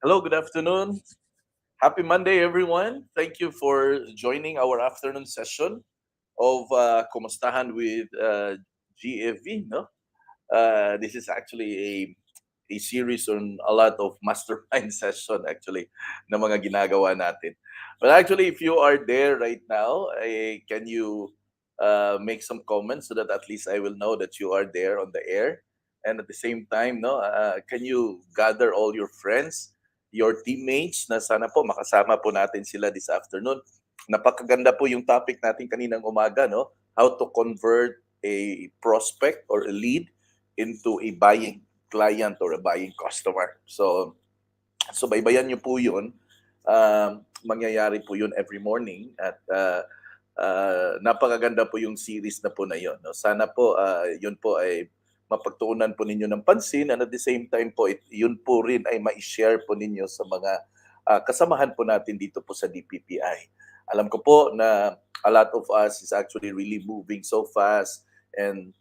Hello, good afternoon. Happy Monday, everyone. Thank you for joining our afternoon session of Kumustahan with GEV. No? This is actually a series on a lot of mastermind session actually na mga ginagawa natin. But actually, if you are there right now, can you make some comments so that at least I will know that you are there on the air? And at the same time, no, can you gather all your friends, your teammates na sana po makasama po natin sila this afternoon. Napakaganda po yung topic natin kaninang umaga, no? How to convert a prospect or a lead into a buying client or a buying customer. So baybayan niyo po 'yun. Mangyayari po 'yun every morning at napakaganda po yung series na po na 'yon, no. Sana po 'yun po ay mapagtuunan po ninyo ng pansin and at the same time po 'yun po rin ay mai-share po ninyo sa mga kasamahan po natin dito po sa DPPI. Alam ko po na a lot of us is actually really moving so fast and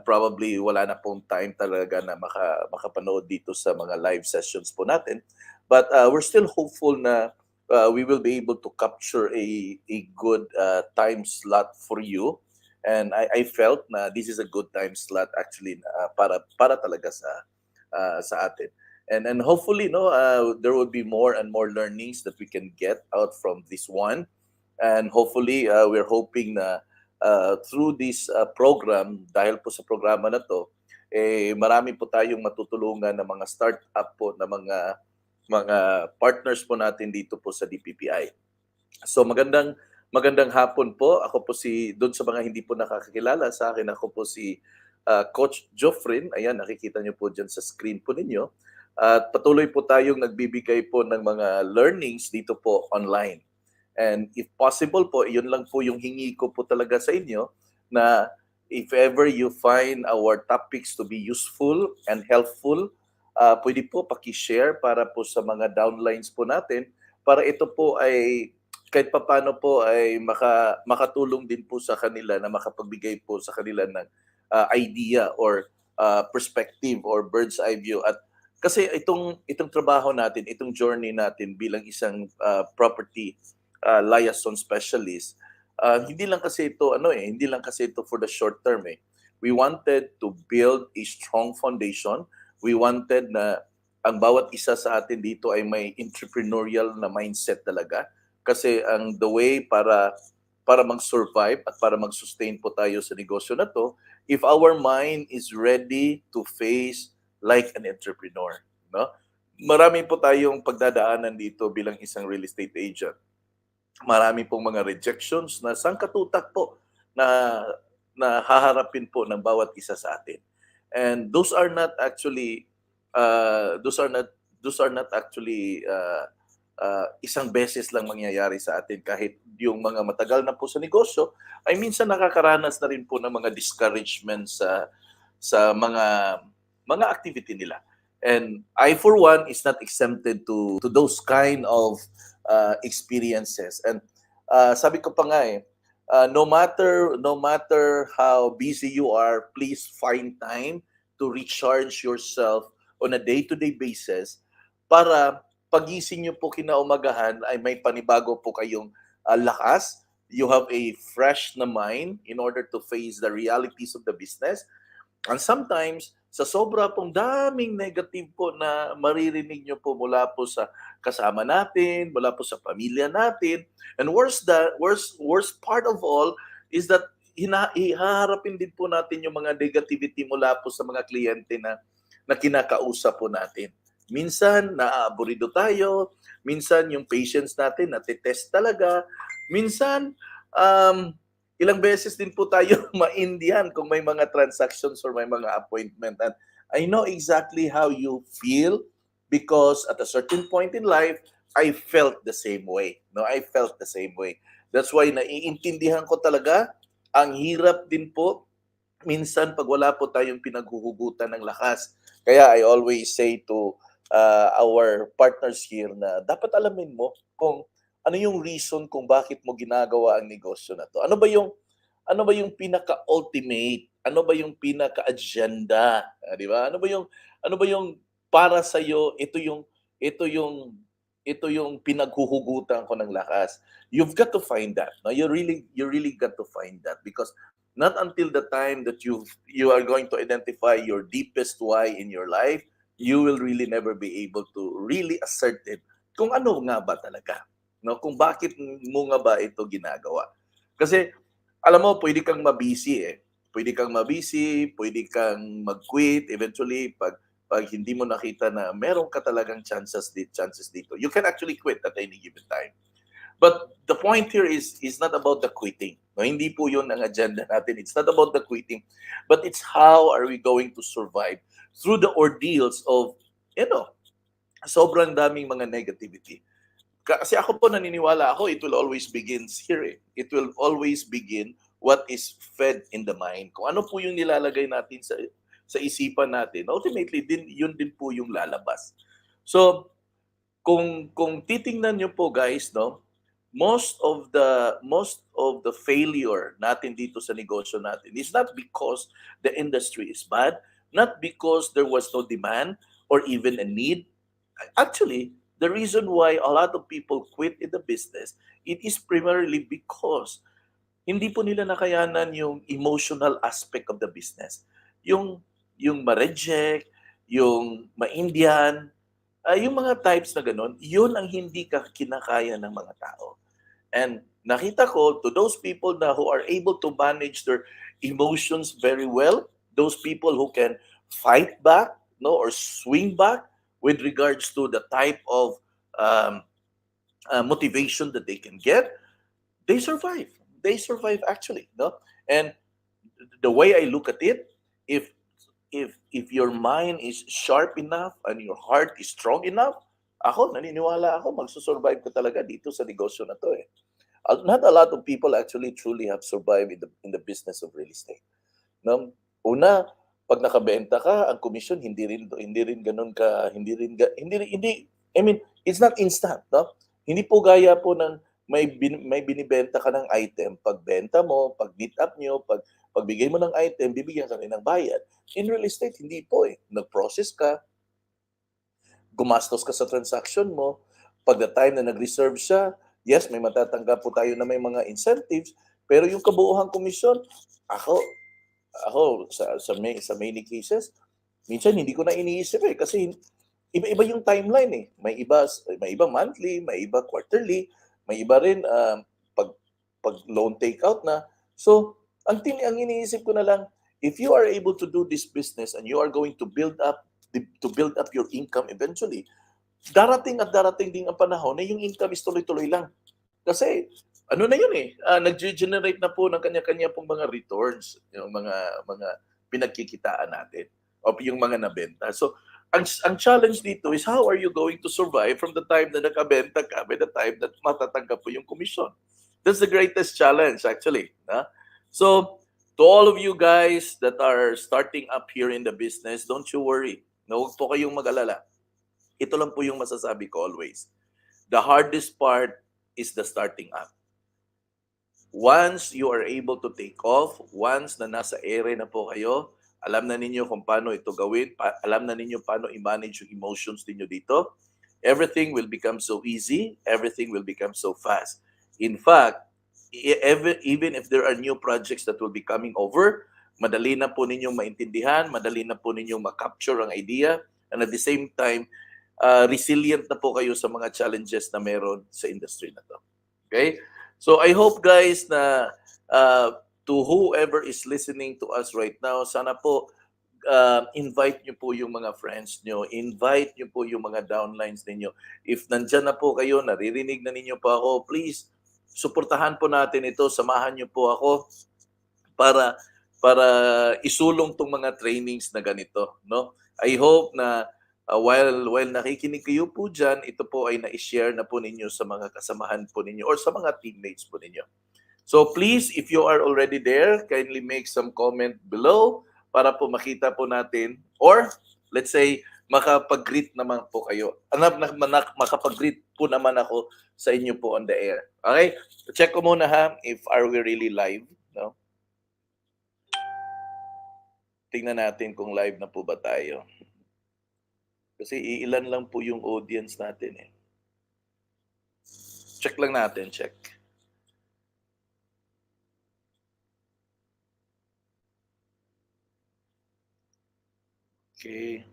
probably wala na pong time talaga na makapanood dito sa mga live sessions po natin. But we're still hopeful na we will be able to capture a good time slot for you. And I felt na this is a good time slot actually para talaga sa atin. And hopefully no there will be more and more learnings that we can get out from this one. And hopefully we're hoping na through this program, dahil po sa programa na to, marami po tayong matutulungan ng mga startup po na mga partners po natin dito po sa DPPI. So magandang hapon po. Ako po doon sa mga hindi po nakakakilala sa akin, ako po si Coach Joffrin. Ayan, nakikita niyo po dyan sa screen po ninyo. At patuloy po tayong nagbibigay po ng mga learnings dito po online. And if possible po, yun lang po yung hingi ko po talaga sa inyo na if ever you find our topics to be useful and helpful, pwede po paki-share para po sa mga downlines po natin para ito po ay kahit papano po ay makatulong din po sa kanila na makapagbigay po sa kanila ng idea or perspective or bird's eye view. At kasi itong trabaho natin, itong journey natin bilang isang property liaison specialist, hindi lang kasi ito hindi lang kasi ito for the short term eh. We wanted to build a strong foundation. We wanted na ang bawat isa sa atin dito ay may entrepreneurial na mindset talaga kasi ang the way para mag-survive at para mag-sustain po tayo sa negosyo na to, if our mind is ready to face like an entrepreneur, no? Marami po tayong pagdadaanan dito bilang isang real estate agent. Marami pong mga rejections na sangkatutak po na haharapin po ng bawat isa sa atin. And those are not actually isang beses lang mangyayari sa atin. Kahit yung mga matagal na po sa negosyo ay minsan nakakaranas na rin po ng mga discouragement sa mga activity nila. And I for one is not exempted to those kind of experiences. And sabi ko pa nga no matter how busy you are, please find time to recharge yourself on a day-to-day basis para pagising nyo po kinaumagahan ay may panibago po kayong lakas. You have a fresh na mind in order to face the realities of the business. And sometimes, sa sobra pong daming negative po na maririnig nyo po mula po sa kasama natin, mula po sa pamilya natin, and worst part of all is that ihaharapin din po natin yung mga negativity mula po sa mga kliyente na kinakausap po natin. Minsan, naaaburido tayo. Minsan, yung patience natin natitest talaga. Minsan, ilang beses din po tayo maindihan kung may mga transactions or may mga appointment. And I know exactly how you feel because at a certain point in life, I felt the same way. No, I felt the same way. That's why naiintindihan ko talaga. Ang hirap din po minsan pag wala po tayong pinaghuhugutan ng lakas. Kaya I always say to our partners here na dapat alamin mo kung ano yung reason kung bakit mo ginagawa ang negosyo na to. Ano ba yung pinaka-ultimate? Ano ba yung pinaka-agenda? Di ba? Ano ba yung para sa iyo ito ito yung pinaghuhugutan ko ng lakas. You've got to find that. No, you really got to find that, because not until the time that you are going to identify your deepest why in your life, you will really never be able to really ascertain kung ano nga ba talaga. No, kung bakit mo nga ba ito ginagawa. Kasi alam mo, pwede kang mabisi eh. Pwede kang mabisi, pwede kang mag-quit eventually pag hindi mo nakita na meron ka talagang chances dito. You can actually quit at any given time. But the point here is not about the quitting. No, hindi po 'yun ang agenda natin. It's not about the quitting, but it's how are we going to survive through the ordeals of, you know, sobrang daming mga negativity. Kasi ako po naniniwala ako, it will always begins here eh. It will always begin what is fed in the mind. Kung ano po yung nilalagay natin sa isipan natin, ultimately yun din po yung lalabas. So, kung titingnan niyo po guys, no, most of the failure natin dito sa negosyo natin is not because the industry is bad, not because there was no demand or even a need. Actually, the reason why a lot of people quit in the business, it is primarily because hindi po nila nakayanan yung emotional aspect of the business. Yung ma-reject, yung ma-Indian, yung mga types na ganun, yun ang hindi ka kinakaya ng mga tao. And nakita ko, to those people na who are able to manage their emotions very well, those people who can fight back, no, or swing back with regards to the type of motivation that they can get, they survive. They survive actually, no. And the way I look at it, if if your mind is sharp enough and your heart is strong enough, ako naniniwala ako magsusurvive ka talaga dito sa negosyo na to eh. Not a lot of people actually truly have survived in the business of real estate. No? Una, pag nakabenta ka, ang commission hindi rin ganoon ka hindi I mean, it's not instant, no? Hindi po gaya po ng may binibenta ka ng item, pagbenta mo, pag meet up nyo, pagbigay mo ng item, bibigyan ka rin ng bayad. In real estate, hindi po eh. Nag-process ka, gumastos ka sa transaction mo, pag the time na nag-reserve siya, yes, may matatanggap po tayo na may mga incentives, pero yung kabuuhang komisyon, ako, sa many cases, minsan hindi ko na iniisip eh, kasi iba-iba yung timeline eh. May iba monthly, may iba quarterly, may iba rin pag loan takeout na. So, ang iniisip ko na lang, if you are able to do this business and you are going to build up your income eventually, darating din ang panahon na yung income is tuloy-tuloy lang. Kasi ano na yun eh, nag-generate na po ng kanya-kanya pong mga returns, yung mga pinagkikitaan natin o yung mga nabenta. So, ang challenge dito is how are you going to survive from the time na nakabenta ka by the time that matatanggap po yung commission. That's the greatest challenge actually. So, to all of you guys that are starting up here in the business, don't you worry. Huwag po kayong mag-alala. Ito lang po yung masasabi ko always. The hardest part is the starting up. Once you are able to take off, once na nasa ere na po kayo, alam na ninyo kung paano ito gawin, alam na ninyo paano i-manage yung emotions ninyo dito, everything will become so easy, everything will become so fast. In fact, even if there are new projects that will be coming over, madali na po ninyong maintindihan, madali na po ninyong makapture ang idea, and at the same time, resilient na po kayo sa mga challenges na meron sa industry na to. Okay? So I hope guys na to whoever is listening to us right now, sana po invite nyo po yung mga friends nyo, invite nyo po yung mga downlines ninyo. If nandyan na po kayo, naririnig na ninyo po ako, please, suportahan po natin ito, samahan nyo po ako para isulong tong mga trainings na ganito, no? I hope na while nakikinig kayo po dyan, ito po ay na-share na po ninyo sa mga kasamahan po ninyo or sa mga teammates po ninyo. So please, if you are already there, kindly make some comment below para po makita po natin, or let's say, makapag-greet naman po kayo. Makapag-greet po naman ako sa inyo po on the air. Okay? Check ko muna ha, if are we really live, no? Tingnan natin kung live na po ba tayo. Kasi iilan lang po yung audience natin eh. Check lang natin, check. Okay.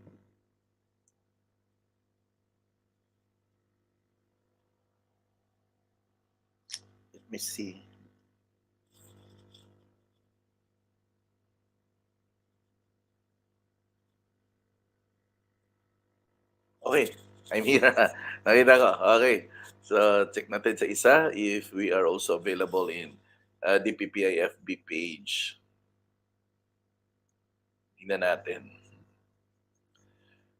Let me see. Okay, I'm here. Nakita ko. Okay. So, check natin sa isa if we are also available in the PPI FB page. Tingnan natin.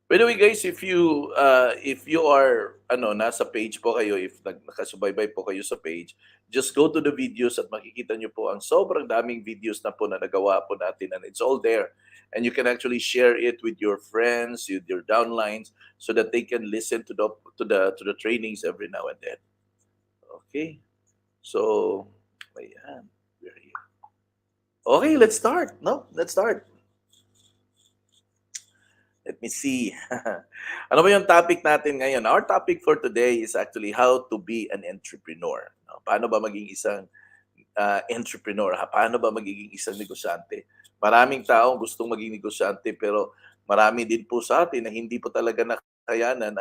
By the way guys, if you are nasa page po kayo, if nakasubaybay po kayo sa page, just go to the videos at makikita niyo po ang sobrang daming videos na po na nagawa po natin and it's all there. And you can actually share it with your friends, with your downlines so that they can listen to the trainings every now and then. Okay? So, ayan. We're here. Okay, let's start. No, let's start. Let me see. Ano ba yung topic natin ngayon? Our topic for today is actually how to be an entrepreneur. No? Paano ba maging isang entrepreneur? Paano ba magiging isang negosyante? Maraming tao gustong maging negosyante pero marami din po sa atin na hindi po talaga nakayanan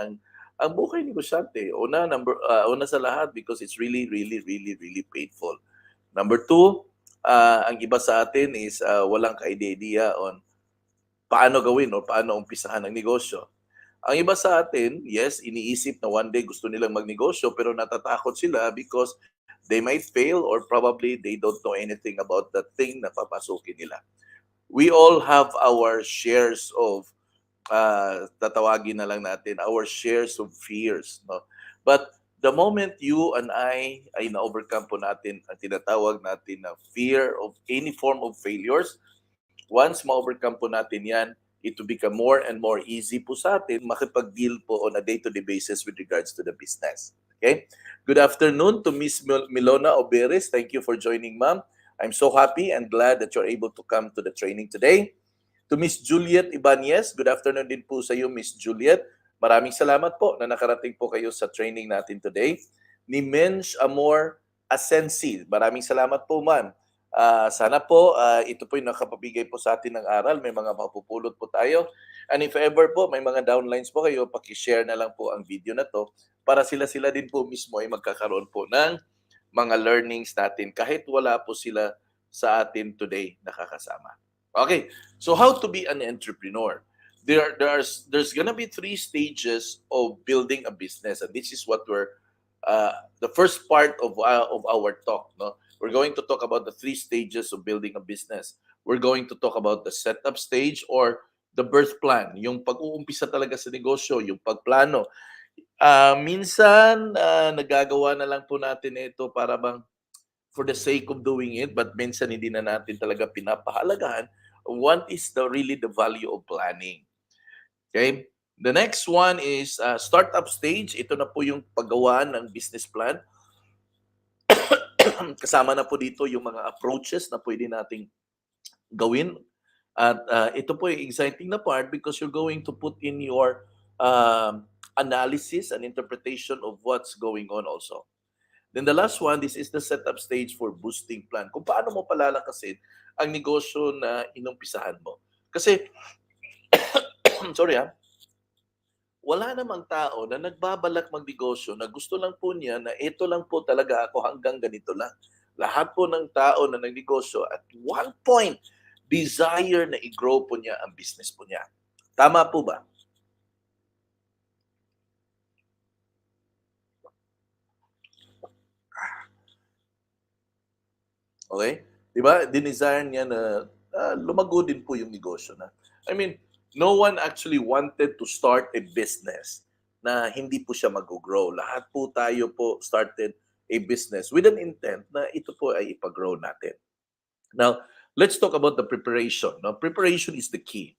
ang buhay negosyante. Una sa lahat because it's really, really, really, really painful. Number two, ang iba sa atin is walang ka-idea on paano gawin o paano umpisahan ang negosyo. Ang iba sa atin, yes, iniisip na one day gusto nilang magnegosyo pero natatakot sila because they might fail or probably they don't know anything about the thing na papasukin nila. We all have our shares of, tatawagin na lang natin, our shares of fears. No? But the moment you and I ay na-overcome po natin ang tinatawag natin na fear of any form of failures, once ma-overcome po natin yan, it will become more and more easy po sa atin makipag-deal po on a day-to-day basis with regards to the business. Okay? Good afternoon to Miss Milona Oberes. Thank you for joining, ma'am. I'm so happy and glad that you're able to come to the training today. To Miss Juliet Ibanez, good afternoon din po sa iyo, Miss Juliet. Maraming salamat po na nakarating po kayo sa training natin today. Ni Mensch Amor Asensi, maraming salamat po, ma'am. Sana po ito po yung nakapabigay po sa atin ng aral. May mga mapupulot po tayo. And if ever po may mga downlines po kayo, paki-share na lang po ang video na to para sila din po mismo ay magkakaroon po ng mga learnings natin kahit wala po sila sa atin today nakakasama. Okay, so how to be an entrepreneur? There's gonna be 3 stages of building a business, and this is what we're the first part of our talk. No, we're going to talk about the 3 stages of building a business. We're going to talk about the setup stage or the birth plan, yung pag-uumpisa talaga sa negosyo, yung pagplano. Minsan nagagawa na lang po natin ito para bang for the sake of doing it, but minsan hindi na natin talaga pinapahalagahan what is really the value of planning. Okay? The next one is startup stage. Ito na po yung paggawa ng business plan. Kasama na po dito yung mga approaches na pwede nating gawin. At ito po yung exciting na part because you're going to put in your analysis and interpretation of what's going on also. Then the last one, this is the setup stage for boosting plan. Kung paano mo palalakasin ang negosyo na inumpisahan mo. Kasi, sorry wala namang tao na nagbabalak magnegosyo na gusto lang po niya na ito lang po talaga ako hanggang ganito lang. Lahat po ng tao na nagnegosyo at one point, desire na i-grow po niya ang business po niya. Tama po ba? Okay? Di ba? Dinesire niya na lumago din po yung negosyo na. I mean, no one actually wanted to start a business na hindi po siya mag-grow. Lahat po tayo po started a business with an intent na ito po ay ipag-grow natin. Now, let's talk about the preparation. Now, preparation is the key.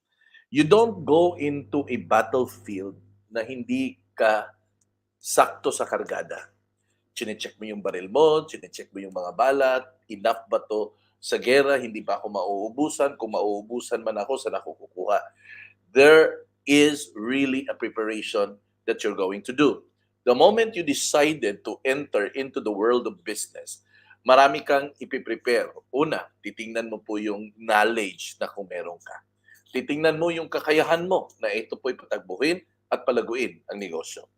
You don't go into a battlefield na hindi ka sakto sa kargada. Chine-check mo yung baril mo, chine-check mo yung mga balat, enough ba to sa gera, hindi pa ako mauubusan, kung mauubusan man ako, saan ako kukuha. There is really a preparation that you're going to do. The moment you decided to enter into the world of business, marami kang ipiprepare. Una, titingnan mo po yung knowledge na kung meron ka. Titingnan mo yung kakayahan mo na ito po'y patagbuhin at palaguin ang negosyo.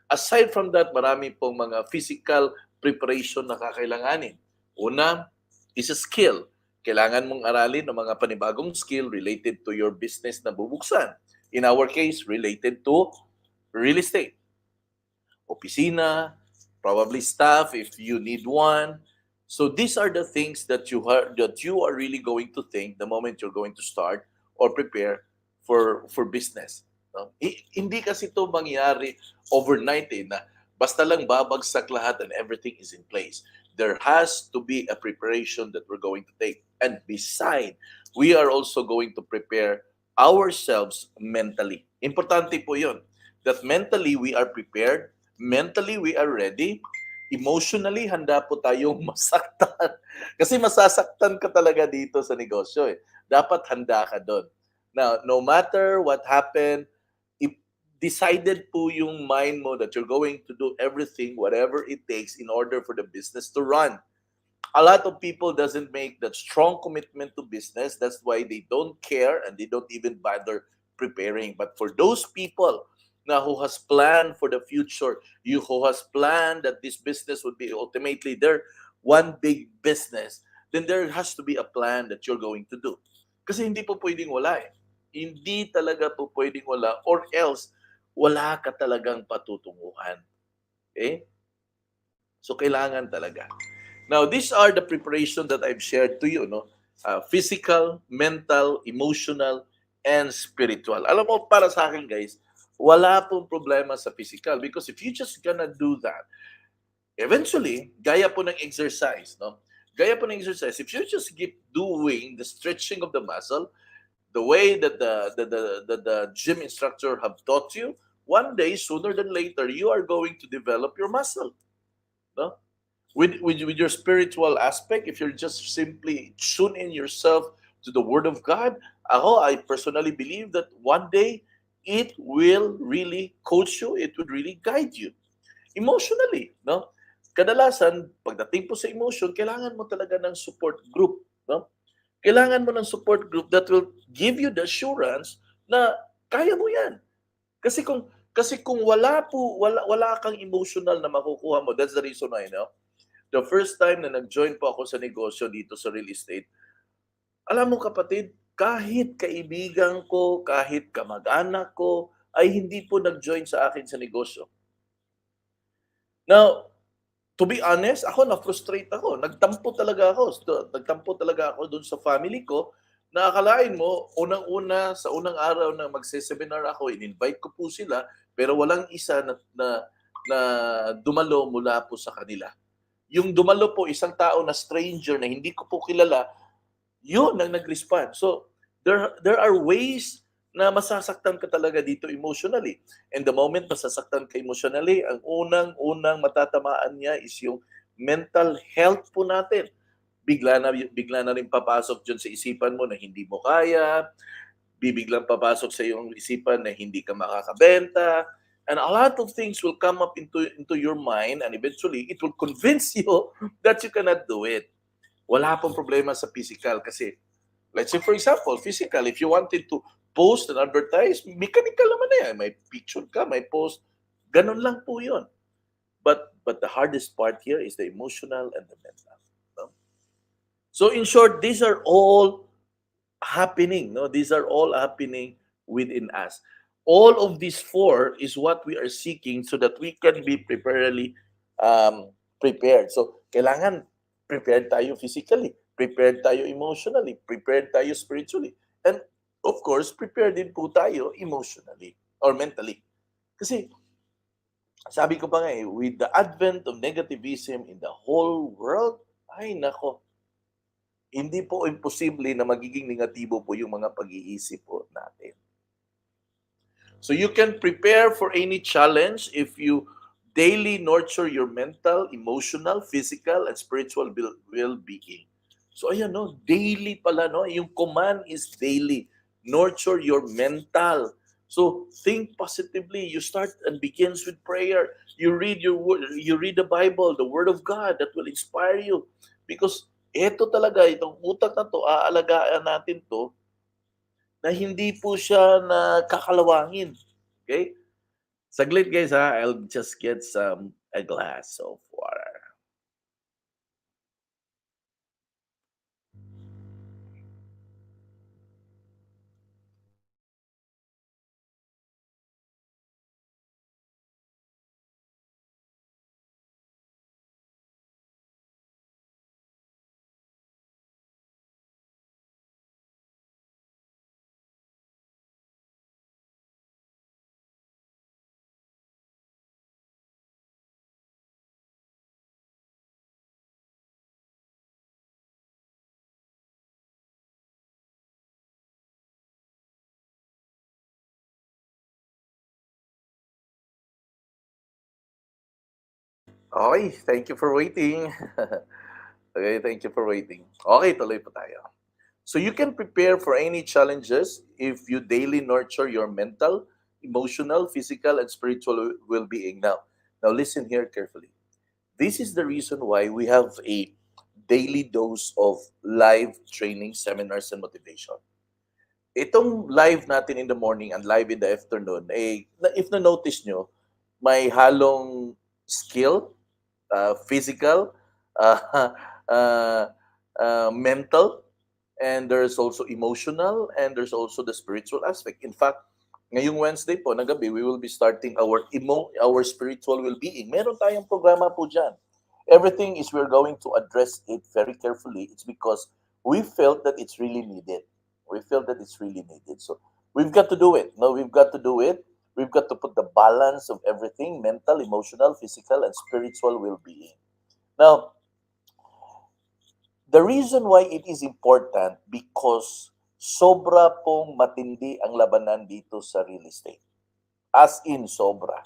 Aside from that, marami pong mga physical preparation na kakailanganin. Una is a skill. Kailangan mong aralin ng mga panibagong skill related to your business na bubuksan. In our case, related to real estate. Opisina, probably staff if you need one. So these are the things that you are really going to think the moment you're going to start or prepare for business. No? Hindi kasi ito mangyari overnight na basta lang babagsak lahat and everything is in place. There has to be a preparation that we're going to take. And beside, we are also going to prepare ourselves mentally. Importante po yun. That mentally we are prepared, mentally we are ready, emotionally handa po tayong masaktan. Kasi masasaktan ka talaga dito sa negosyo eh. Dapat handa ka doon. Now, no matter what happened, if decided po yung mind mo that you're going to do everything, whatever it takes in order for the business to run. A lot of people doesn't make that strong commitment to business. That's why they don't care and they don't even bother preparing. But for those people now who has planned for the future, you who has planned that this business would be ultimately their one big business, then there has to be a plan that you're going to do. Kasi hindi po pwedeng wala eh. Hindi talaga po pwedeng wala or else wala ka talagang patutunguhan. Okay? So kailangan talaga. Now, these are the preparation that I've shared to you, no? Physical, mental, emotional, and spiritual. Alam mo, para sa akin, guys, wala pong problema sa physical because if you just gonna do that, eventually, gaya po ng exercise, no? Gaya po ng exercise, if you just keep doing the stretching of the muscle, the way that the gym instructor have taught you, one day, sooner than later, you are going to develop your muscle, no? With your spiritual aspect, if you're just simply tune in yourself to the Word of God, I personally believe that one day it will really coach you, it would really guide you. Emotionally, no? Kadalasan, pagdating po sa emotion, kailangan mo talaga ng support group, no? Kailangan mo ng support group that will give you the assurance na kaya mo yan. Kasi kung wala kang emotional na makukuha mo, that's the reason why, no? The first time na nag-join po ako sa negosyo dito sa real estate, alam mo kapatid, kahit kaibigan ko, kahit kamag-anak ko, ay hindi po nag-join sa akin sa negosyo. Now, to be honest, ako na-frustrate ako. Nagtampo talaga ako doon sa family ko. Na akalain mo, unang-una, sa unang araw na magse-seminar ako, in-invite ko po sila, pero walang isa na dumalo mula po sa kanila. Yung dumalo po, isang tao na stranger na hindi ko po kilala, yun ang nag-respond. So, there are ways na masasaktan ka talaga dito emotionally. And the moment masasaktan ka emotionally, ang unang matatamaan niya is yung mental health po natin. Bigla na rin papasok dyan sa isipan mo na hindi mo kaya, bibiglang papasok sa iyong isipan na hindi ka makakabenta, and a lot of things will come up into your mind and eventually it will convince you that you cannot do it. Wala pong problema sa physical kasi, let's say for example, physical, if you wanted to post and advertise, mechanical naman na yan. May picture ka, may post. Ganun lang po yun. But the hardest part here is the emotional and the mental. No? So in short, these are all happening. No? These are all happening within us. All of these four is what we are seeking so that we can be prepared. So, kailangan prepared tayo physically, prepared tayo emotionally, prepared tayo spiritually, and of course, prepared din po tayo emotionally or mentally. Kasi, sabi ko pa nga with the advent of negativism in the whole world, ay nako, hindi po imposible na magiging negatibo po yung mga pag-iisip po natin. So you can prepare for any challenge if you daily nurture your mental, emotional, physical, and spiritual well-being. So ayan, no, daily pala, no? Yung command is daily. Nurture your mental, So think positively. You start and begins with prayer. You read your word, you read the Bible, the Word of God that will inspire you. Because ito talaga, itong utak na to, aalagaan natin to na hindi po siya na kakalawangin. Okay? Saglit guys ha, I'll just get a glass of water. Okay, thank you for waiting. Okay, thank you for waiting. Okay, tuloy po tayo. So you can prepare for any challenges if you daily nurture your mental, emotional, physical, and spiritual well-being. Now listen here carefully. This is the reason why we have a daily dose of live training seminars and motivation. Itong live natin in the morning and live in the afternoon, if na-notice nyo, may halong skill, physical, uh, uh, mental, and there's also emotional, and there's also the spiritual aspect. In fact, ngayong Wednesday po na gabi, we will be starting our spiritual well-being. Meron tayong programa po dyan. Everything is we're going to address it very carefully. It's because we felt that it's really needed. We felt that it's really needed. So we've got to do it. No, we've got to do it. We've got to put the balance of everything: mental, emotional, physical, and spiritual well-being. Now, the reason why it is important because sobra pong matindi ang labanan dito sa real estate. As in, sobra.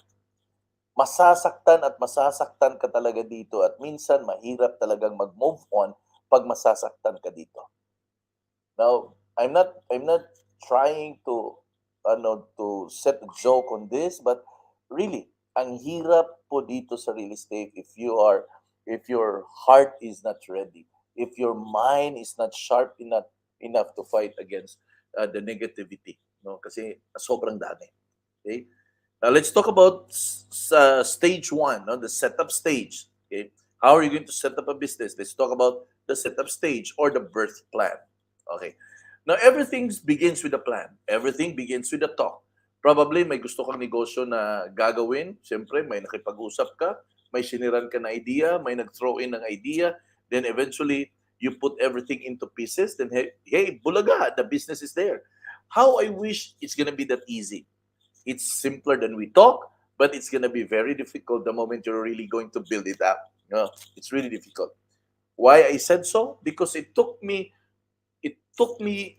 Masasaktan at masasaktan ka talaga dito at minsan mahirap talagang mag-move on pag masasaktan ka dito. Now, I'm not trying to set a joke on this, but really, ang hirap po dito sa real estate if your heart is not ready, if your mind is not sharp enough to fight against the negativity, no? Kasi sobrang dami. Okay? Now let's talk about stage one, no? The setup stage. Okay, how are you going to set up a business? Let's talk about the setup stage or the birth plan. Okay, now everything begins with a plan. Everything begins with a talk. Probably may gusto kang negosyo na gagawin. Siyempre, may nakipag-usap ka, may siniran ka na idea, may nag-throw in ng idea, then eventually you put everything into pieces, then hey, bulaga, the business is there. How I wish it's gonna be that easy. It's simpler than we talk, but it's gonna be very difficult the moment you're really going to build it up. It's really difficult. Why I said so? Because it took me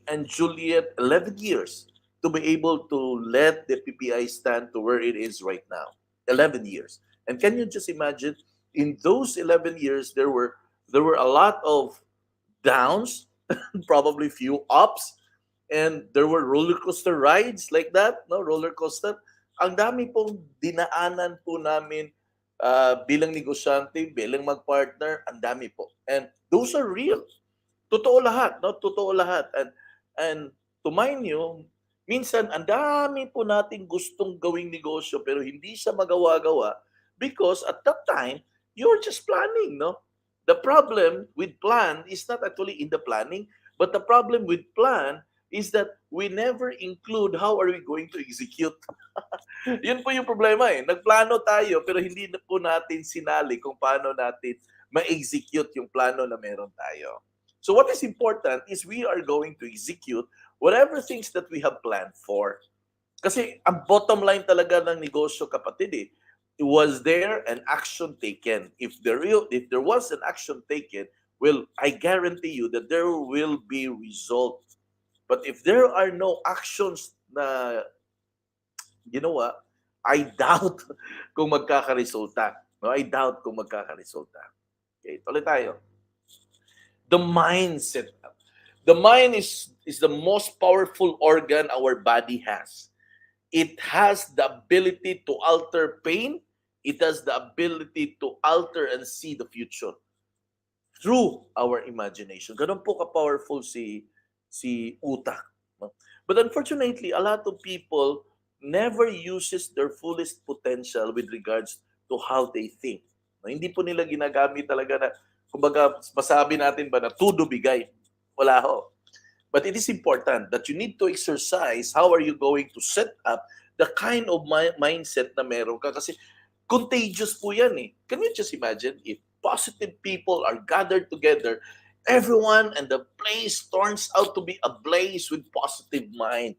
and Juliet 11 years to be able to let the PPI stand to where it is right now. 11 years. And can you just imagine? In those 11 years, there were a lot of downs, probably few ups, and there were roller coaster rides like that, no, roller coaster. Ang dami pong dinaanan po namin bilang negosyante, bilang magpartner, ang dami po. And those are real. Totoo lahat, no? Totoo lahat. And to mind you, minsan ang dami po nating gustong gawing negosyo pero hindi siya magawa-gawa because at that time, you're just planning, no? The problem with plan is not actually in the planning, but the problem with plan is that we never include how are we going to execute. Yun po yung problema eh. Nagplano tayo pero hindi na po natin sinali kung paano natin ma-execute yung plano na meron tayo. So what is important is we are going to execute whatever things that we have planned for. Kasi ang bottom line talaga ng negosyo, kapatid, was there an action taken? If there was an action taken, well, I guarantee you that there will be result. But if there are no actions na ginawa, I doubt kung magkakaresulta. No, I doubt kung magkakaresulta. Okay, tuloy tayo. The mindset. The mind is the most powerful organ our body has. It has the ability to alter pain. It has the ability to alter and see the future through our imagination. Ganun po ka-powerful si utak. No? But unfortunately, a lot of people never uses their fullest potential with regards to how they think. No, hindi po nila ginagamit talaga na, kumbaga, masabi natin ba na tudo bigay? Wala ho. But it is important that you need to exercise how are you going to set up the kind of mindset na meron ka. Kasi contagious po yan eh. Can you just imagine if positive people are gathered together, everyone and the place turns out to be ablaze with positive mind.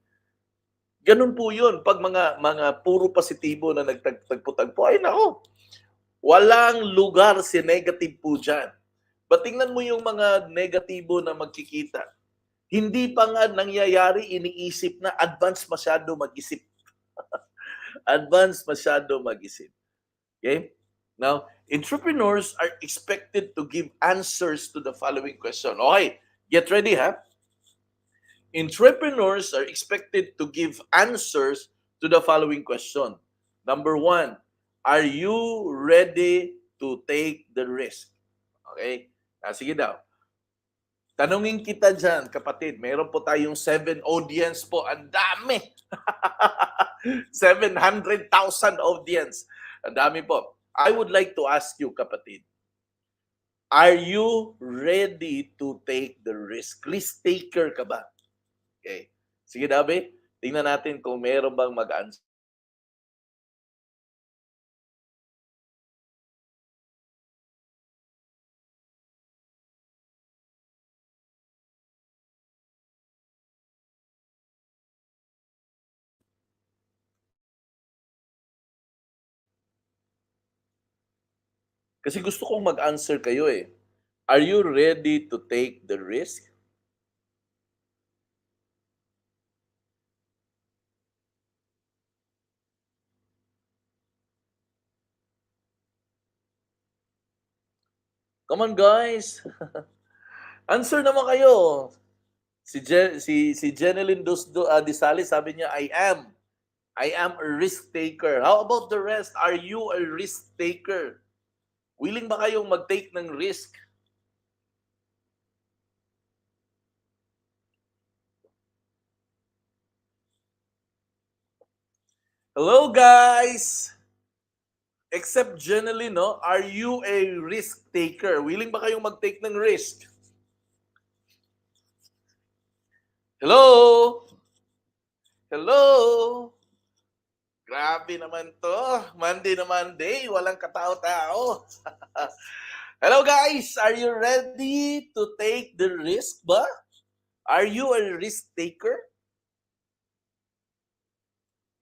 Ganun po yun. Pag mga puro positibo na nagtagpo-tagpo, ay nako, walang lugar si negative po dyan. But tingnan mo yung mga negatibo na magkikita. Hindi pa nga nangyayari, iniisip na, advance masyado mag-isip. Advance masyado mag-isip. Okay? Now, entrepreneurs are expected to give answers to the following question. Okay, get ready, ha? Entrepreneurs are expected to give answers to the following question. Number one, are you ready to take the risk? Okay? Sige daw. Tanungin kita dyan, kapatid. Meron po tayong 7 audience po. Ang dami. 700,000 audience. Ang dami po. I would like to ask you, kapatid, are you ready to take the risk? Risk taker ka ba? Okay. Sige, Dabi. Tingnan natin kung meron bang mag-answer. Kasi gusto kong mag-answer kayo eh. Are you ready to take the risk? Come on, guys. Answer naman kayo. Si Jeneline Disali, sabi niya, I am a risk taker. How about the rest? Are you a risk taker? Willing ba kayong mag-take ng risk? Hello, guys! Except Jeneline, no? Are you a risk taker? Willing ba kayong mag-take ng risk? Hello? Hello? Grabe naman to. Monday na Monday. Walang katao-tao. Hello guys! Are you ready to take the risk ba? Are you a risk taker?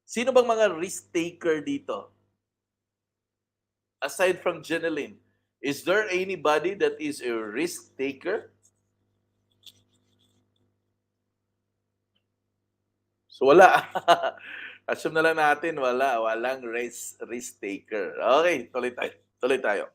Sino bang mga risk taker dito? Aside from Jeneline, is there anybody that is a risk taker? So wala. Assume na lang natin, walang risk taker. Okay, tuloy tayo.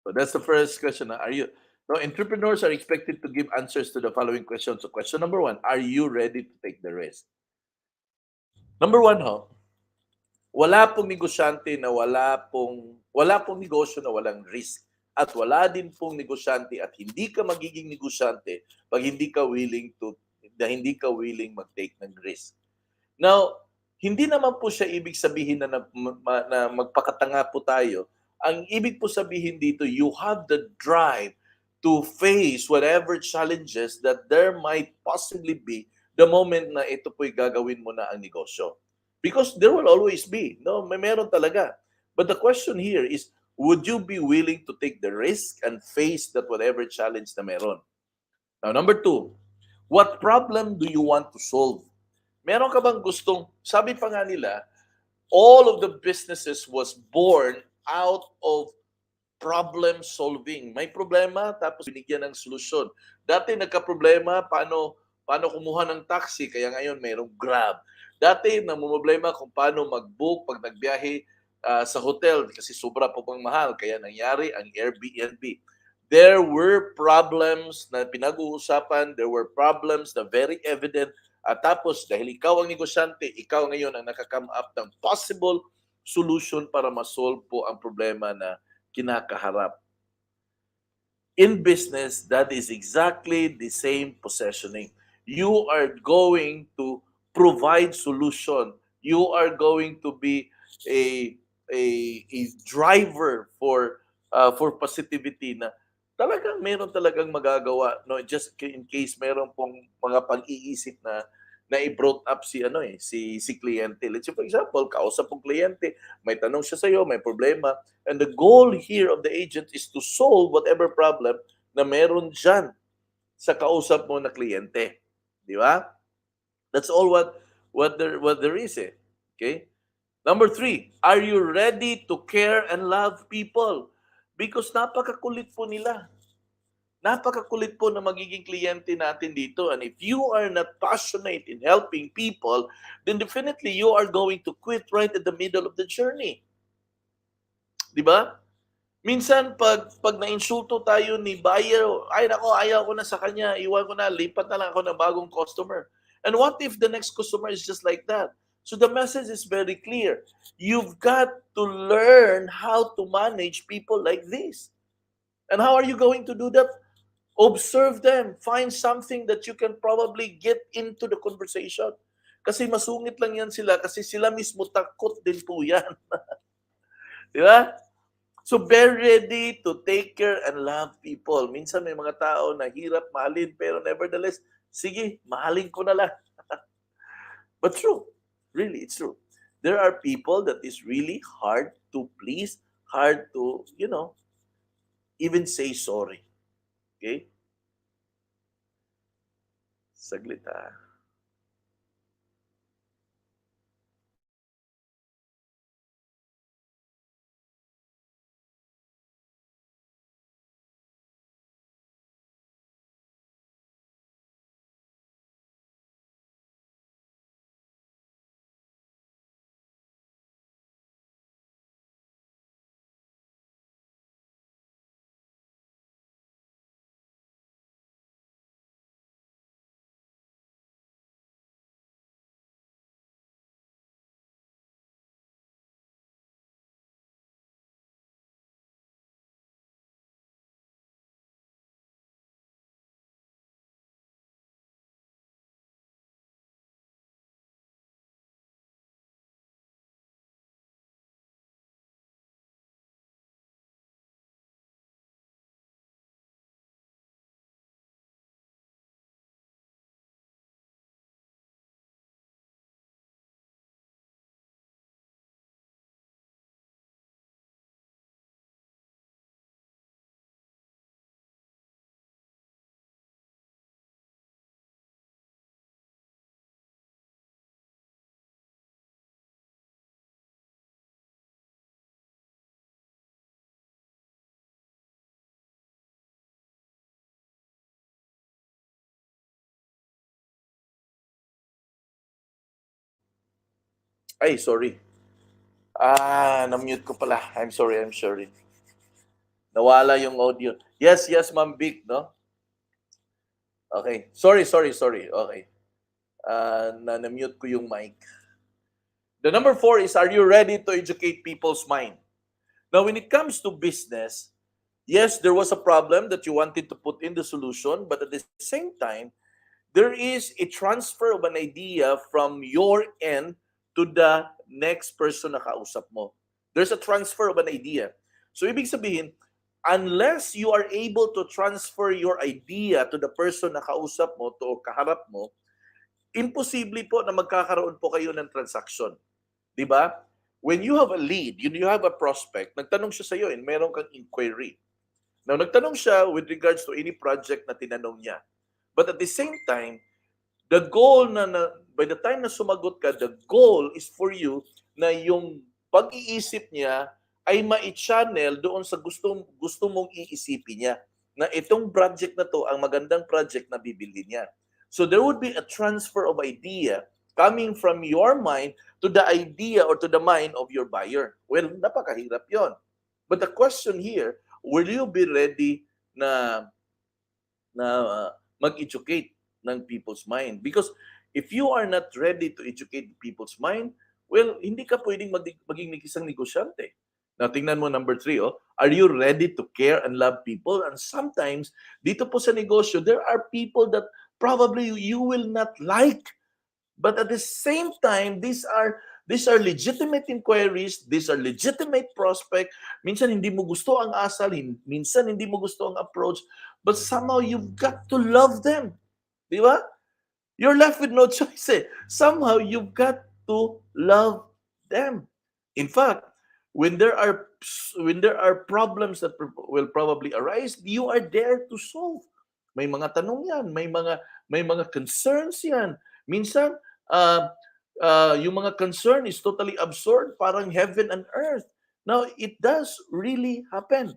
So that's the first question. Are you? No, entrepreneurs are expected to give answers to the following questions. So question number one, are you ready to take the risk? Number one, wala pong negosyante na wala pong negosyo na walang risk. At wala din pong negosyante at hindi ka magiging negosyante pag hindi ka willing mag-take ng risk. Now, hindi naman po siya ibig sabihin na magpakatanga po tayo. Ang ibig po sabihin dito, you have the drive to face whatever challenges that there might possibly be the moment na ito po'y gagawin mo na ang negosyo. Because there will always be. No, meron talaga. But the question here is, would you be willing to take the risk and face that whatever challenge na meron? Now, number two, what problem do you want to solve? Meron ka bang gustong, sabi pa nga nila, all of the businesses was born out of problem solving. May problema, tapos binigyan ng solusyon. Dati nagka-problema, paano kumuha ng taxi, kaya ngayon mayroong Grab. Dati namumblema kung paano mag-book pag nagbiyahe sa hotel kasi sobra po pang mahal, kaya nangyari ang Airbnb. There were problems na pinag-uusapan, there were problems na very evident, at tapos dahil ikaw ang negosyante, ikaw ngayon ang nakakome up ng possible solution para ma-solve po ang problema na kinakaharap. In business, that is exactly the same positioning. You are going to provide solution. You are going to be a a driver for positivity na talagang meron talagang magagawa, no, just in case meron pong mga pag-iisip na i-brought up si kliyente. Let's say for example, kausap ng kliyente, may tanong siya sa iyo, may problema, and the goal here of the agent is to solve whatever problem na meron diyan sa kausap mo na kliyente. Di ba? That's all what there is eh. Okay? Number 3, are you ready to care and love people? Because napakakulit po nila. Napakakulit po na magiging kliyente natin dito. And if you are not passionate in helping people, then definitely you are going to quit right at the middle of the journey. Di ba? Minsan, pag na-insulto tayo ni buyer, ay nako, ayaw ko na sa kanya, iwan ko na, lipat na lang ako ng bagong customer. And what if the next customer is just like that? So the message is very clear. You've got to learn how to manage people like this. And how are you going to do that? Observe them. Find something that you can probably get into the conversation. Kasi masungit lang yan sila kasi sila mismo takot din po yan. Di ba? So be ready to take care and love people. Minsan may mga tao na hirap mahalin pero nevertheless, sige, mahalin ko na lang. But true. Really, it's true. There are people that is really hard to please, hard to, even say sorry. Okay? Saglit ha. Ay, sorry. Na-mute ko pala. I'm sorry. Nawala yung audio. Yes, Ma'am Vic, no? Okay. Sorry. Okay. Na-mute ko yung mic. The number 4 is, are you ready to educate people's mind? Now, when it comes to business, yes, there was a problem that you wanted to put in the solution, but at the same time, there is a transfer of an idea from your end to the next person na kausap mo. There's a transfer of an idea. So, ibig sabihin, unless you are able to transfer your idea to the person na kausap mo, to kaharap mo, imposible po na magkakaroon po kayo ng transaction. Di ba? When you have a lead, you have a prospect, nagtanong siya sa iyo and meron kang inquiry. Now, nagtanong siya with regards to any project na tinanong niya. But at the same time, the goal by the time na sumagot ka, the goal is for you na yung pag-iisip niya ay ma-channel doon sa gusto mong iisipin niya. Na itong project na to, ang magandang project na bibili niya. So there would be a transfer of idea coming from your mind to the idea or to the mind of your buyer. Well, napakahirap yon. But the question here, will you be ready na mag-educate ng people's mind. Because if you are not ready to educate people's mind, well, hindi ka pwedeng maging isang negosyante. Now, tingnan mo number 3, oh. Are you ready to care and love people? And sometimes, dito po sa negosyo, there are people that probably you will not like. But at the same time, these are legitimate inquiries, these are legitimate prospect. Minsan hindi mo gusto ang asal, minsan hindi mo gusto ang approach, but somehow you've got to love them. Di ba? You're left with no choice. Somehow you've got to love them. In fact, when there are problems that will probably arise, you are there to solve. May mga tanong yan, may mga concerns yan. Minsan, yung mga concern is totally absurd, parang heaven and earth. Now, it does really happen.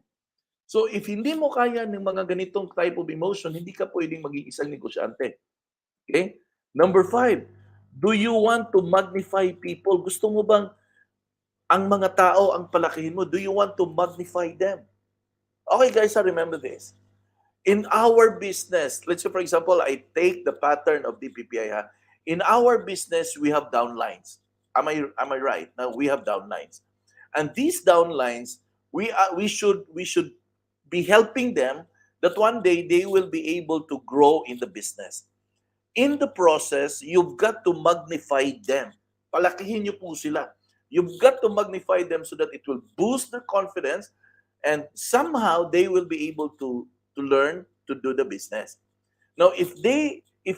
So, if hindi mo kaya ng mga ganitong type of emotion, hindi ka pwedeng maging isang negosyante. Okay? Number 5, do you want to magnify people? Gusto mo bang ang mga tao ang palakihin mo? Do you want to magnify them? Okay guys, I remember this. In our business, let's say for example, I take the pattern of DPPI. In our business, we have downlines. Am I right? Now we have downlines, and these downlines, we should be helping them that one day they will be able to grow in the business. In the process, you've got to magnify them. Palakihin niyo po sila. You've got to magnify them so that it will boost their confidence, and somehow they will be able to learn to do the business. Now, if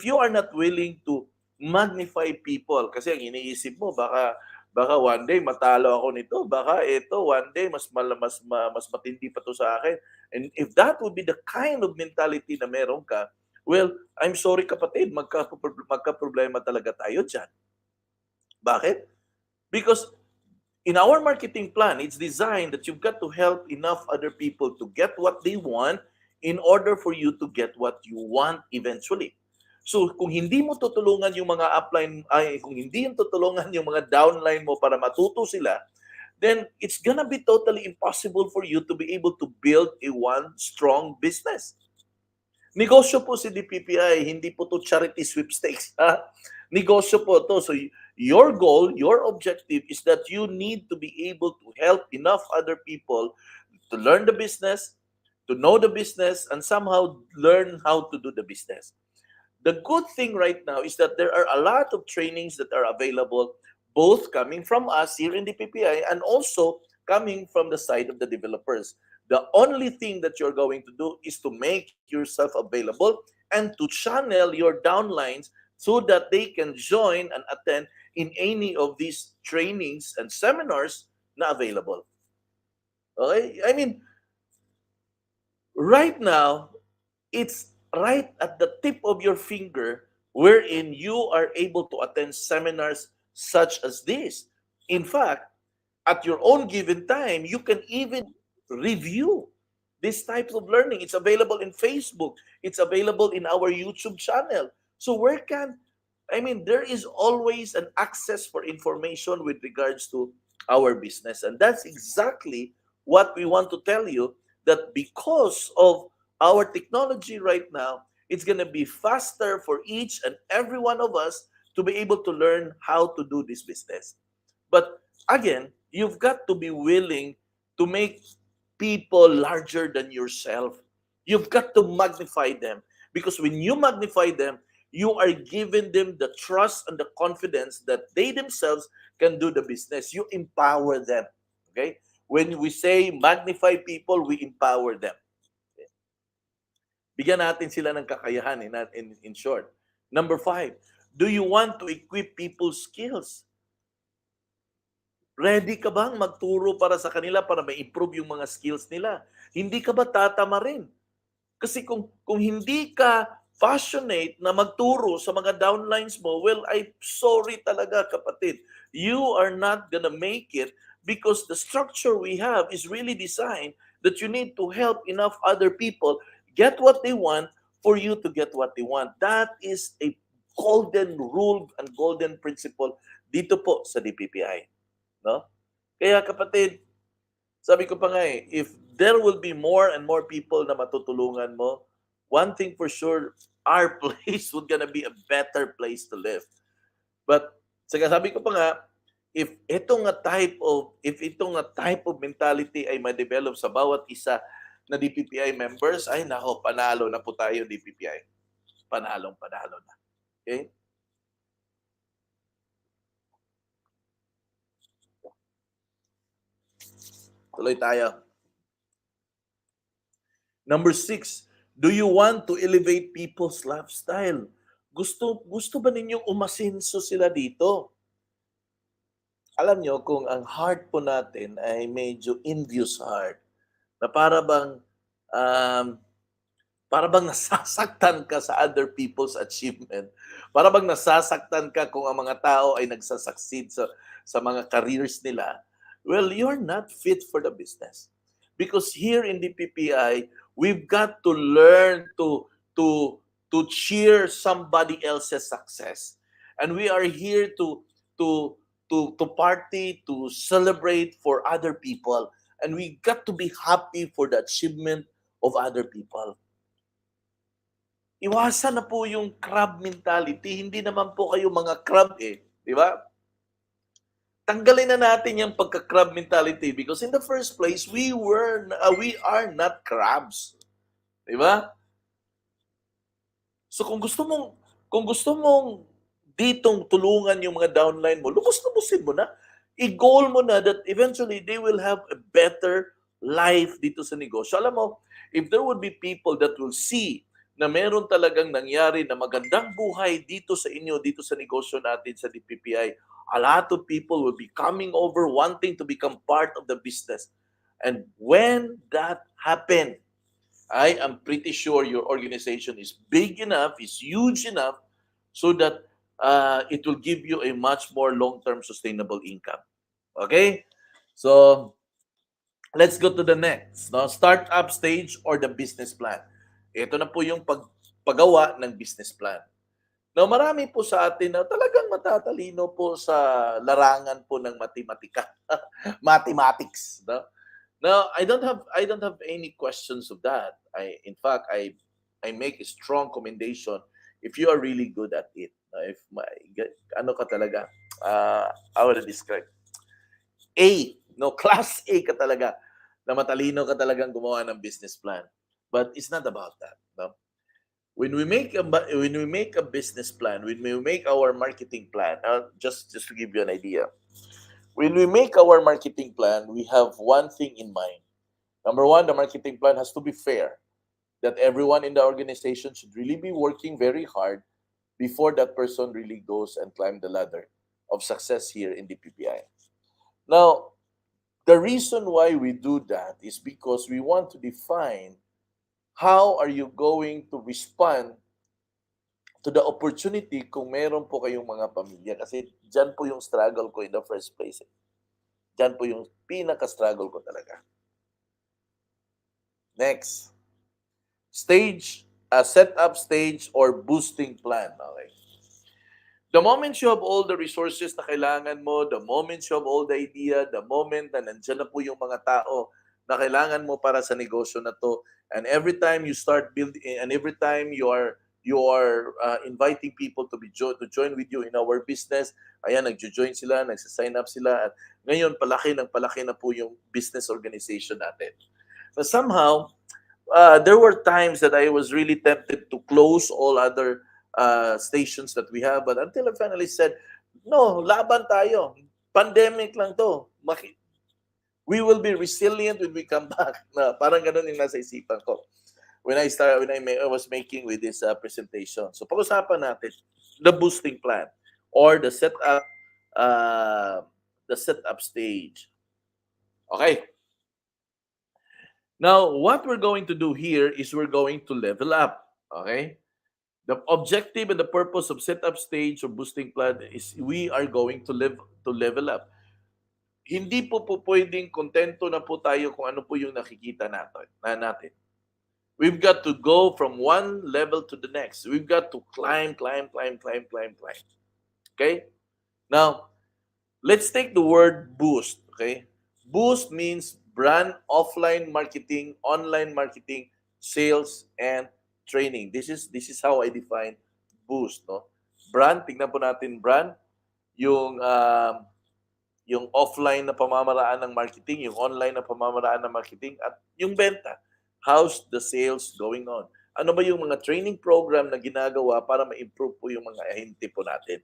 you are not willing to magnify people, kasi ang iniisip mo, baka one day matalo ako nito, baka ito one day mas matindi pa to sa akin. And if that would be the kind of mentality na meron ka, well, I'm sorry kapatid, magka-problema talaga tayo dyan. Bakit? Because in our marketing plan, it's designed that you've got to help enough other people to get what they want in order for you to get what you want eventually. So, kung hindi mo tutulungan yung mga upline, kung hindi yung tutulungan yung mga downline mo para matuto sila, then it's gonna be totally impossible for you to be able to build a one strong business. Negosyo po si DPPI, hindi po to charity sweepstakes. Negosyo po to. So your goal, your objective is that you need to be able to help enough other people to learn the business, to know the business, and somehow learn how to do the business. The good thing right now is that there are a lot of trainings that are available, both coming from us here in DPPI and also coming from the side of the developers. The only thing that you're going to do is to make yourself available and to channel your downlines so that they can join and attend in any of these trainings and seminars na available. Okay? I mean, right now, it's right at the tip of your finger wherein you are able to attend seminars such as this. In fact, at your own given time, you can even review this type of learning. It's available in Facebook. It's available in our YouTube channel. So there is always an access for information with regards to our business. And that's exactly what we want to tell you, that because of our technology right now, it's going to be faster for each and every one of us to be able to learn how to do this business. But again, you've got to be willing to make people larger than yourself. You've got to magnify them, because when you magnify them, you are giving them the trust and the confidence that they themselves can do the business. You empower them. Okay? When we say magnify people, we empower them. Okay? Bigyan natin sila ng kakayahan in short. Number 5, do you want to equip people's skills? Ready ka bang magturo para sa kanila para ma-improve yung mga skills nila? Hindi ka ba tatama rin? Kasi kung hindi ka passionate na magturo sa mga downlines mo, well, I'm sorry talaga kapatid. You are not gonna make it, because the structure we have is really designed that you need to help enough other people get what they want for you to get what they want. That is a golden rule and golden principle dito po sa DPPI. No? Kaya kapatid, sabi ko pa nga if there will be more and more people na matutulungan mo. One thing for sure, our place would gonna be a better place to live. But sabi ko pa nga, if itong nga type of mentality ay ma-develop sa bawat isa na DPPI members, ay nako, panalo na po tayo DPPI. Panalo na. Okay? Tuloy tayo. Number 6, do you want to elevate people's lifestyle? Gusto ba ninyong umasenso sila dito? Alam nyo, kung ang heart po natin ay medyo envious heart, na um, para bang nasasaktan ka sa other people's achievement, para bang nasasaktan ka kung ang mga tao ay nagsasucceed sa mga careers nila, well, you're not fit for the business. Because here in the PPI, we've got to learn to cheer somebody else's success. And we are here to party, to celebrate for other people. And we got to be happy for the achievement of other people. Iwasan na po yung crab mentality. Hindi naman po kayo mga crab eh. Di ba? Tanggalin na natin yung pagka-crab mentality because in the first place, we are not crabs. Di ba? So kung gusto mong ditong tulungan yung mga downline mo, lubos-lubusin mo na. I-goal mo na that eventually they will have a better life dito sa negosyo. Alam mo, if there would be people that will see na meron talagang nangyari na magandang buhay dito sa inyo, dito sa negosyo natin sa DPPI, a lot of people will be coming over wanting to become part of the business. And when that happens, I am pretty sure your organization is big enough, is huge enough, so that it will give you a much more long-term sustainable income. Okay? So, let's go to the next. No? Startup stage or the business plan. Ito na po yung paggawa ng business plan. Now, marami po sa atin na talagang matatalino po sa larangan po ng matematika. Mathematics. No? Now, I don't have any questions of that. In fact, I make a strong commendation if you are really good at it. If ano ka talaga, I would describe A, no, class A ka talaga, na matalino ka talagang gumawa ng business plan. But it's not about that. No? When we make a business plan, when we make our marketing plan, just to give you an idea, when we make our marketing plan, we have one thing in mind. Number one, the marketing plan has to be fair. That everyone in the organization should really be working very hard before that person really goes and climb the ladder of success here in the PPI. Now, the reason why we do that is because we want to define how are you going to respond to the opportunity kung meron po kayong mga pamilya. Kasi dyan po yung struggle ko in the first place. Dyan po yung pinaka-struggle ko talaga. Next. Setup stage or boosting plan. Okay. The moment you have all the resources na kailangan mo, the moment you have all the idea, the moment na nandyan na po yung mga tao na kailangan mo para sa negosyo na to, and every time you start building, and every time you are inviting people to join with you in our business, ayan, nagjo-join sila, nagsa-sign up sila, at ngayon palaki na po yung business organization natin. But somehow, there were times that I was really tempted to close all other stations that we have, but until I finally said, no, laban tayo. Pandemic lang to. We will be resilient when we come back. Na parang ganun yung nasa isipan ko when I was making with this presentation. So pag-usapan natin the boosting plan or the setup stage. Okay. Now, what we're going to do here is we're going to level up. Okay? The objective and the purpose of setup stage or boosting plan is we are going to level up. Hindi po pwedeng kontento na po tayo kung ano po yung nakikita natin. We've got to go from one level to the next. We've got to climb. Okay? Now, let's take the word boost. Okay? Boost means brand, offline marketing, online marketing, sales, and training. This is how I define boost, no? Brand, tingnan po natin brand, yung yung offline na pamamaraan ng marketing, yung online na pamamaraan ng marketing, at yung benta. How's the sales going on? Ano ba yung mga training program na ginagawa para ma-improve po yung mga ahente po natin?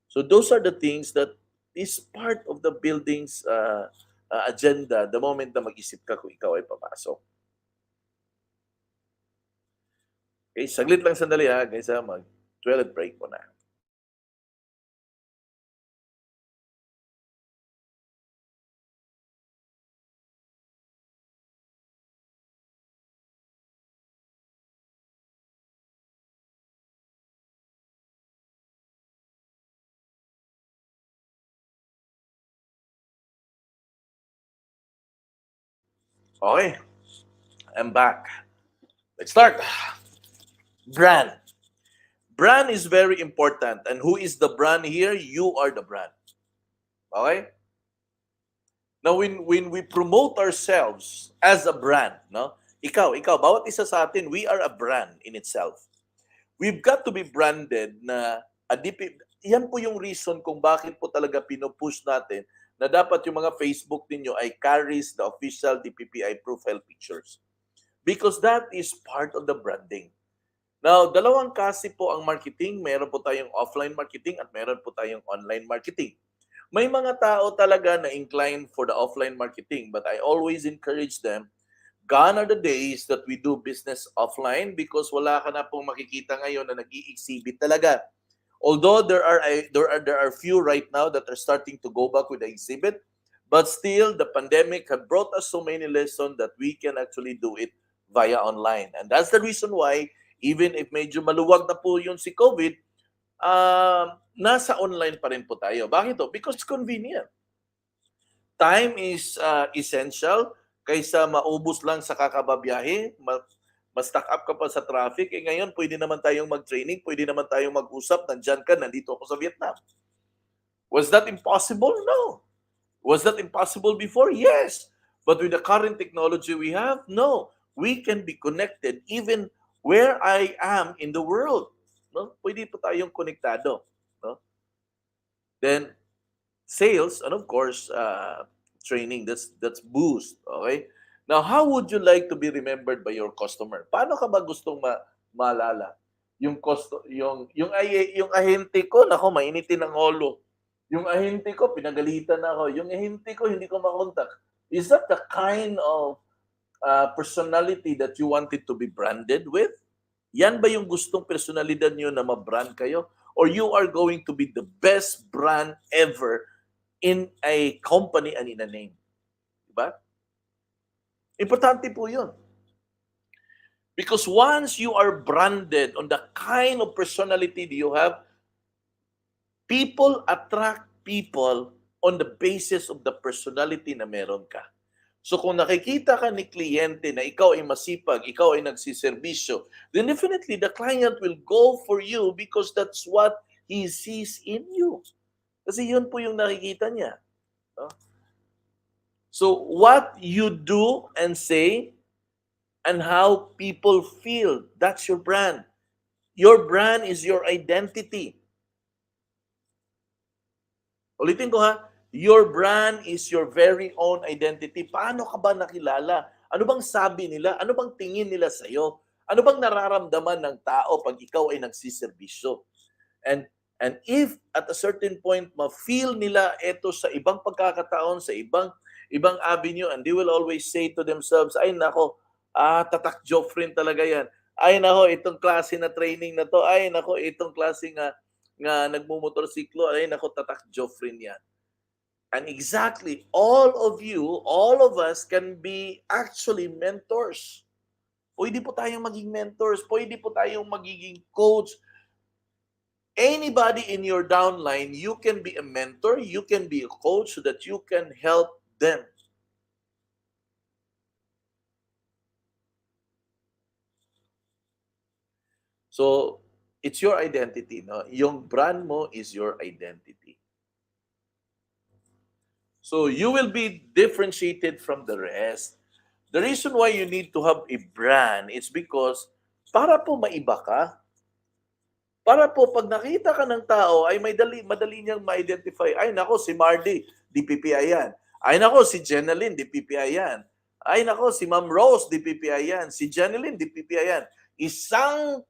So those are the things that is part of the building's agenda the moment na mag-isip ka kung ikaw ay papasok. Okay, saglit lang sandali ha, guys ha, mag-toilet break muna. Okay, I'm back. Let's start. Brand. Brand is very important. And who is the brand here? You are the brand. Okay? Now, when we promote ourselves as a brand, no? Ikaw, bawat isa sa atin, we are a brand in itself. We've got to be branded na yan po yung reason kung bakit po talaga pinupush natin na dapat yung mga Facebook ninyo ay carries the official DPPI profile pictures. Because that is part of the branding. Now, dalawang kasi po ang marketing. Meron po tayong offline marketing at meron po tayong online marketing. May mga tao talaga na inclined for the offline marketing, but I always encourage them, gone are the days that we do business offline because wala ka na pong makikita ngayon na nag-i-exhibit talaga. Although there are few right now that are starting to go back with the exhibit, but still the pandemic had brought us so many lessons that we can actually do it via online. And that's the reason why even if medyo maluwag na po yun si COVID, nasa online pa rin po tayo. Bakit to? Because it's convenient. Time is essential kaysa maubos lang sa kakababiyahe, ma-stack up ka pa sa traffic. Ngayon, pwede naman tayong mag-training, pwede naman tayong mag-usap, nandyan ka, nandito ako sa Vietnam. Was that impossible? No. Was that impossible before? Yes. But with the current technology we have, no. We can be connected even where I am in the world. No? Pwede po tayong konektado. No? Then, sales, and of course, training, that's boost. Okay? Now, how would you like to be remembered by your customer? Paano ka ba gustong maalala? Yung ahente ko, nako, mainitin ng ulo. Yung ahente ko, pinagalitan na ako. Yung ahente ko, hindi ko makontak. Is that the kind of personality that you wanted to be branded with? Yan ba yung gustong personalidad nyo na ma-brand kayo? Or you are going to be the best brand ever in a company and in a name? Diba? Importante po yun. Because once you are branded on the kind of personality that you have, people attract people on the basis of the personality na meron ka. So kung nakikita ka ni kliyente na ikaw ay masipag, ikaw ay nagsiservisyo, then definitely the client will go for you because that's what he sees in you. Kasi yun po yung nakikita niya. So what you do and say and how people feel, that's your brand. Your brand is your identity. Ulitin ko ha, your brand is your very own identity. Paano ka ba nakilala? Ano bang sabi nila? Ano bang tingin nila sa'yo? Ano bang nararamdaman ng tao pag ikaw ay nagsiservisyo? And if at a certain point ma-feel nila ito sa ibang pagkakataon, sa ibang avenue, and they will always say to themselves, ay nako, tatak Joffrin talaga yan. Ay nako, itong klase na training na to, ay nako, itong klase nga nagmumotorsiklo, ay nako, tatak Joffrin yan. And exactly, all of you, all of us can be actually mentors. Pwede po tayong maging mentors, pwede po tayong magiging coach. Anybody in your downline, you can be a mentor, you can be a coach so that you can help them. So, it's your identity. No? Yung brand mo is your identity. So you will be differentiated from the rest. The reason why you need to have a brand is because para po maiba ka. Para po pag nakita ka ng tao ay madali niyang ma-identify. Ay nako, si Mardy, DPPI yan. Ay nako, si Jeneline, DPPI yan. Ay nako, si Ma'am Rose, DPPI yan. Si Jeneline, DPPI yan. Isang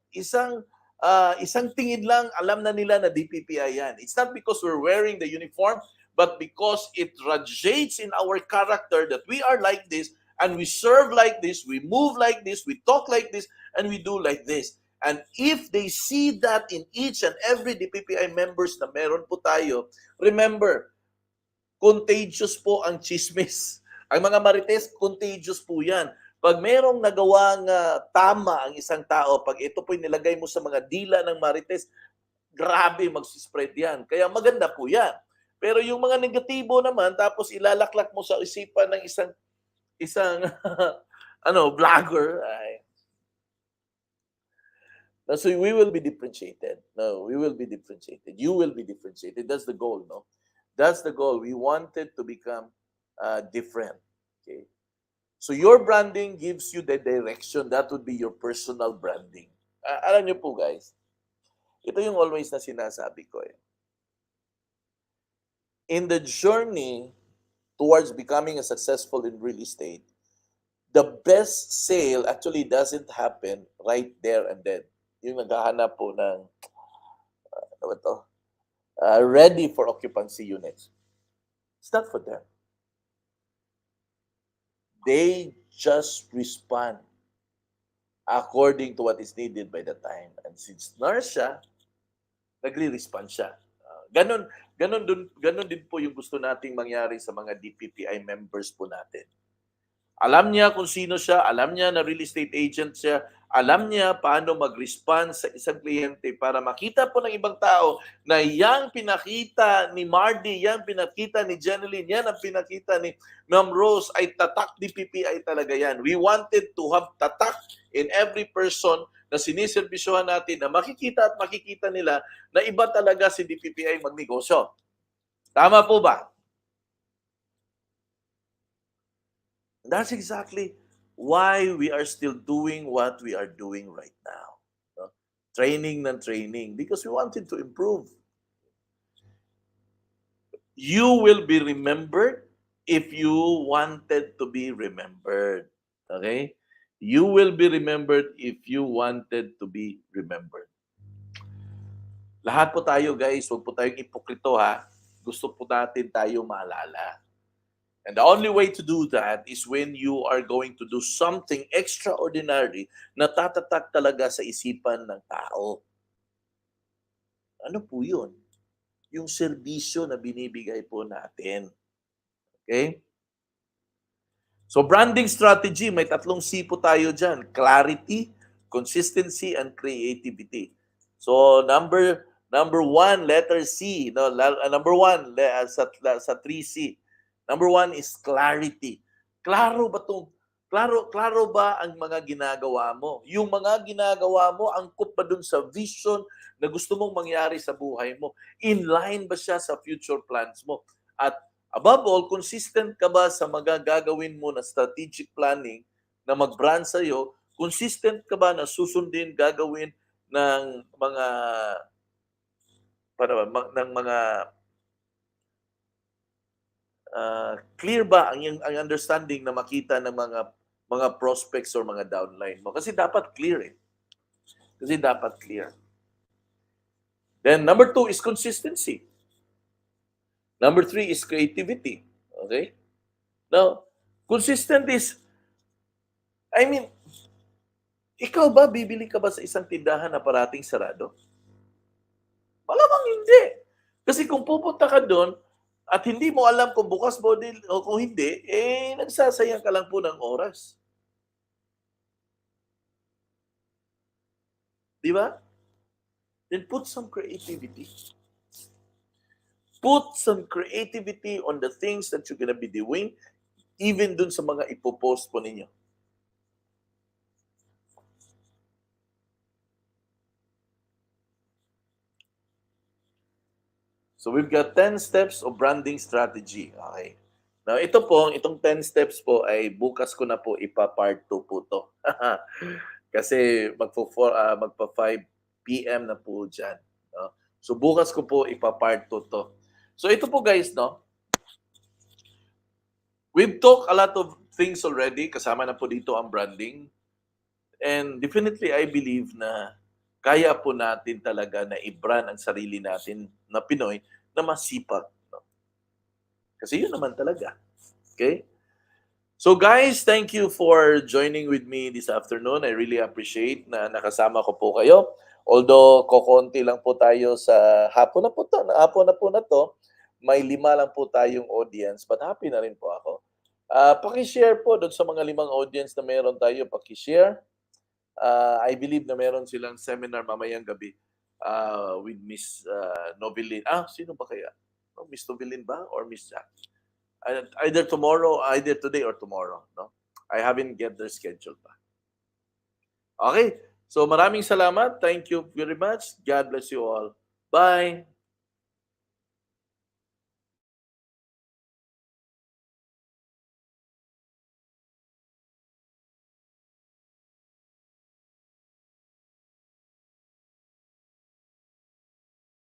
tingin lang, alam na nila na DPPI yan. It's not because we're wearing the uniform, but because it radiates in our character that we are like this, and we serve like this, we move like this, we talk like this, and we do like this. And if they see that in each and every DPPI members na meron po tayo, remember, contagious po ang chismis. Ang mga marites, contagious po yan. Pag merong nagawang tama ang isang tao, pag ito po nilagay mo sa mga dila ng marites, grabe magsispread yan. Kaya maganda po yan. Pero yung mga negatibo naman, tapos ilalaklak mo sa isipan ng isang vlogger, ay, so we will be differentiated. No, we will be differentiated. You will be differentiated. That's the goal, no? That's the goal. We wanted to become different. Okay. So your branding gives you the direction. That would be your personal branding. Alam niyo po, guys, ito yung always na sinasabi ko eh. In the journey towards becoming a successful in real estate, the best sale actually doesn't happen right there and then. Yung naghahanap po ng ready for occupancy units. It's not for them. They just respond according to what is needed by the time. And since nurse siya, nagre-respond siya. Ganon din po yung gusto nating mangyari sa mga DPPI members po natin. Alam niya kung sino siya, alam niya na real estate agent siya, alam niya paano mag-respond sa isang kliyente para makita po ng ibang tao na yang pinakita ni Mardy, yang pinakita ni Jeneline, yan ang pinakita ni Ma'am Rose ay tatak DPPI talaga yan. We wanted to have tatak in every person na siniservisyohan natin na makikita at makikita nila na iba talaga si DPPI magnegosyo. Tama po ba? That's exactly why we are still doing what we are doing right now. No? Training ng training because we wanted to improve. You will be remembered if you wanted to be remembered. Okay? You will be remembered if you wanted to be remembered. Lahat po tayo, guys, huwag po tayong ipokrito ha. Gusto po natin tayo maalala. And the only way to do that is when you are going to do something extraordinary na tatatak talaga sa isipan ng tao. Ano po yun? Yung serbisyo na binibigay po natin. Okay? So branding strategy, may 3 C po tayo dyan. Clarity, consistency, and creativity. So number 1, letter C. No, number 1 sa 3C. Number 1 is clarity. Klaro ba ang mga ginagawa mo? Yung mga ginagawa mo, angkop ba dun sa vision na gusto mong mangyari sa buhay mo? In line ba siya sa future plans mo? At above all, consistent ka ba sa mga gagawin mo na strategic planning na mag-brand sa'yo? Consistent ka ba na susundin, gagawin ng mga clear ba ang understanding na makita ng mga prospects or mga downline mo? Kasi dapat clear eh. Then number 2 is consistency. Number 3 is creativity. Okay? Now, consistent is, ikaw ba, bibili ka ba sa isang tindahan na parating sarado? Malamang hindi. Kasi kung pupunta ka doon, at hindi mo alam kung bukas mo o kung hindi, nagsasayang ka lang po ng oras. Di ba? Then put some creativity. Put some creativity on the things that you're gonna be doing, even dun sa mga ipopost po ninyo. So we've got 10 steps of branding strategy. Okay. Now, ito po, itong 10 steps po ay bukas ko na po ipa-part 2 po 'to. Kasi magpa 5 PM na po diyan, 'no. So, bukas ko po ipa-part 2 'to. So, ito po guys, 'no, we've talked a lot of things already, kasama na po dito ang branding. And definitely, I believe na kaya po natin talaga na i-brand ang sarili natin na Pinoy na masipag, 'no. Kasi yun naman talaga, okay? So guys, thank you for joining with me this afternoon. I really appreciate na nakasama ko po kayo. Although kokonti lang po tayo sa hapon na po na 'to, may 5 lang po tayong audience, but happy na rin po ako. Paki-share po dun sa mga 5 audience na meron tayo, paki-share. I believe na meron silang seminar mamayang gabi, with Miss, Novelin. Sino ba kaya? Miss Novelin ba or Miss Jack? Either tomorrow, either today or tomorrow, no? I haven't get their schedule pa. Okay, so maraming salamat. Thank you very much. God bless you all. Bye.